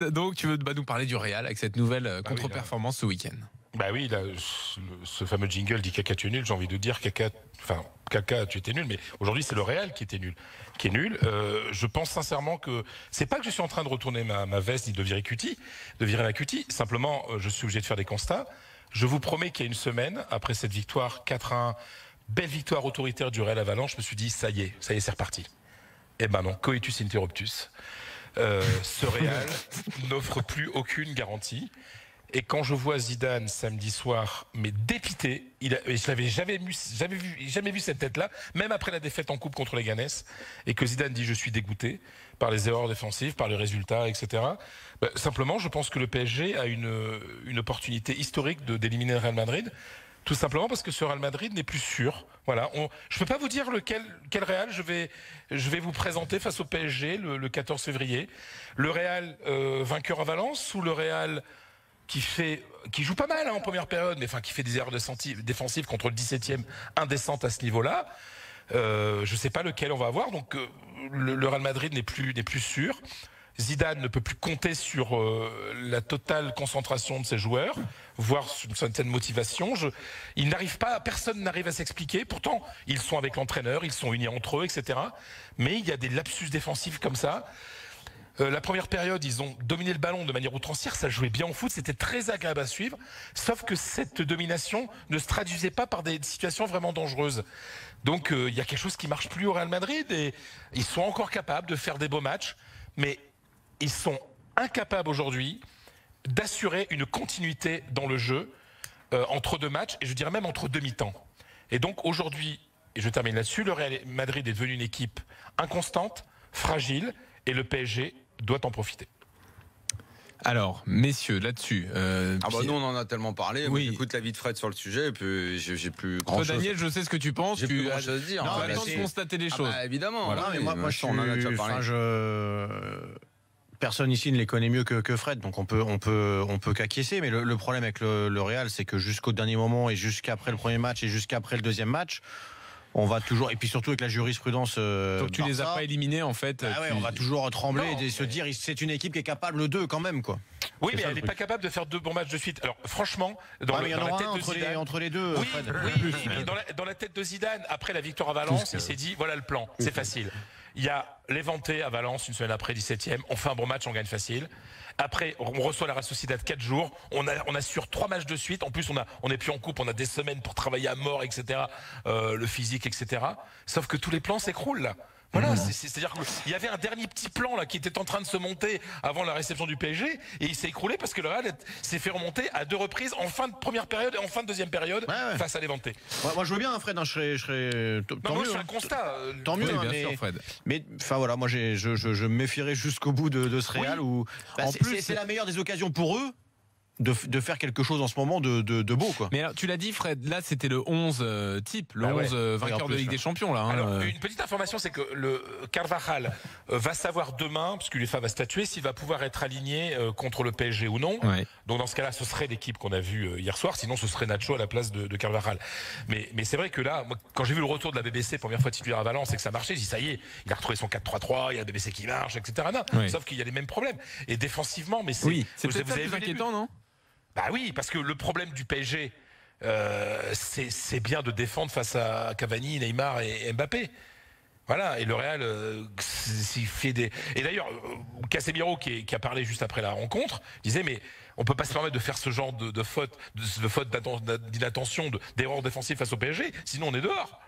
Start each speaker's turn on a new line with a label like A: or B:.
A: Donc, tu veux nous parler du Real avec cette nouvelle contre-performance ce week-end.
B: Bah oui, là, ce fameux jingle dit Kaka tu es nul, j'ai envie de dire Kaka tu étais nul, mais aujourd'hui c'est le Real qui était nul, qui est nul. Je pense sincèrement que c'est pas que je suis en train de retourner ma veste ni de virer ma cutie, simplement je suis obligé de faire des constats. Je vous promets qu'il y a une semaine, après cette victoire 4-1, belle victoire autoritaire du Real à Valence, je me suis dit ça y est, c'est reparti. Eh ben non, coitus interruptus. Ce Real n'offre plus aucune garantie. Et quand je vois Zidane samedi soir, mais dépité, je n'avais jamais vu cette tête-là, même après la défaite en coupe contre les Ganes, et que Zidane dit je suis dégoûté par les erreurs défensives, par les résultats, etc. Simplement, je pense que le PSG a une opportunité historique d'éliminer le Real Madrid. Tout simplement parce que ce Real Madrid n'est plus sûr. Voilà, je ne peux pas vous dire quel Real je vais vous présenter face au PSG le 14 février. Le Real vainqueur à Valence ou le Real qui joue pas mal en première période, mais qui fait des erreurs défensives contre le 17e indécente à ce niveau-là. Je ne sais pas lequel on va avoir. Donc le Real Madrid n'est plus sûr. Zidane ne peut plus compter sur la totale concentration de ses joueurs, voire une certaine motivation. Personne n'arrive à s'expliquer. Pourtant, ils sont avec l'entraîneur, ils sont unis entre eux, etc. Mais il y a des lapsus défensifs comme ça. La première période, ils ont dominé le ballon de manière outrancière, ça jouait bien au foot, c'était très agréable à suivre, sauf que cette domination ne se traduisait pas par des situations vraiment dangereuses. Donc il y a quelque chose qui marche plus au Real Madrid et ils sont encore capables de faire des beaux matchs, mais ils sont incapables aujourd'hui d'assurer une continuité dans le jeu entre deux matchs, et je dirais même entre deux mi-temps. Et donc aujourd'hui, et je termine là-dessus, le Real Madrid est devenu une équipe inconstante, fragile, et le PSG doit en profiter.
A: Alors, messieurs, là-dessus...
C: nous, on en a tellement parlé.
A: Oui.
C: J'écoute l'avis de Fred sur le sujet, et puis j'ai plus grand-chose.
A: Daniel, je sais ce que tu penses.
C: J'ai plus grand-chose à dire.
A: Tu as le temps de constater les choses.
C: Évidemment.
D: Voilà, mais moi
C: on en a déjà parlé.
D: Personne ici ne les connaît mieux que Fred, donc on peut qu'acquiescer. Mais le problème avec le Real, c'est que jusqu'au dernier moment et jusqu'après le premier match et jusqu'après le deuxième match, on va toujours, et puis surtout avec la jurisprudence.
A: Donc tu les as pas éliminés en fait.
D: On va toujours trembler et se dire c'est une équipe qui est capable d'eux quand même quoi.
B: Oui, mais elle n'est pas capable de faire deux bons matchs de suite. Alors franchement, dans la tête de Zidane,
D: entre les deux.
B: Oui,
D: Fred.
B: mais dans la tête de Zidane, après la victoire à Valence, il s'est dit voilà le plan, c'est facile. Il y a l'Éventé à Valence une semaine après, 17e. On fait un bon match, on gagne facile. Après, on reçoit la Real Sociedad 4 jours. On assure 3 matchs de suite. En plus, on n'est plus en coupe. On a des semaines pour travailler à mort, etc. Le physique, etc. Sauf que tous les plans s'écroulent là. Voilà, c'est-à-dire qu'il y avait un dernier petit plan là qui était en train de se monter avant la réception du PSG et il s'est écroulé parce que le Real s'est fait remonter à 2 reprises en fin de première période et en fin de deuxième période face à l'Éventé.
D: Moi je veux bien Fred, je serais tant mieux.
B: C'est un constat.
D: Tant mieux,
A: bien sûr, Fred.
D: Mais voilà, moi je me méfierais jusqu'au bout de ce Real où en plus c'est la meilleure des occasions pour eux. De faire quelque chose en ce moment de beau quoi.
A: Mais alors, tu l'as dit Fred, là c'était le 11 type, le 11 vainqueur de Ligue des Champions là.
B: Alors une petite information, c'est que le Carvajal va savoir demain, parce que l'UEFA va statuer, s'il va pouvoir être aligné contre le PSG ou non. Ouais. Donc dans ce cas-là, ce serait l'équipe qu'on a vue hier soir, sinon ce serait Nacho à la place de Carvajal. Mais c'est vrai que là, moi, quand j'ai vu le retour de la BBC, première fois titulaire à Valence, et que ça marchait, j'ai dit ça y est, il a retrouvé son 4-3-3, il y a la BBC qui marche, etc. Non, sauf qu'il y a les mêmes problèmes. Et défensivement, mais c'est
A: peut-être plus inquiétant, non?
B: Bah oui, parce que le problème du PSG, c'est bien de défendre face à Cavani, Neymar et Mbappé. Voilà, et le Real, s'il fait des... Et d'ailleurs, Casemiro, qui a parlé juste après la rencontre, disait, mais on peut pas se permettre de faire ce genre de faute d'inattention, d'erreur défensive face au PSG, sinon on est dehors.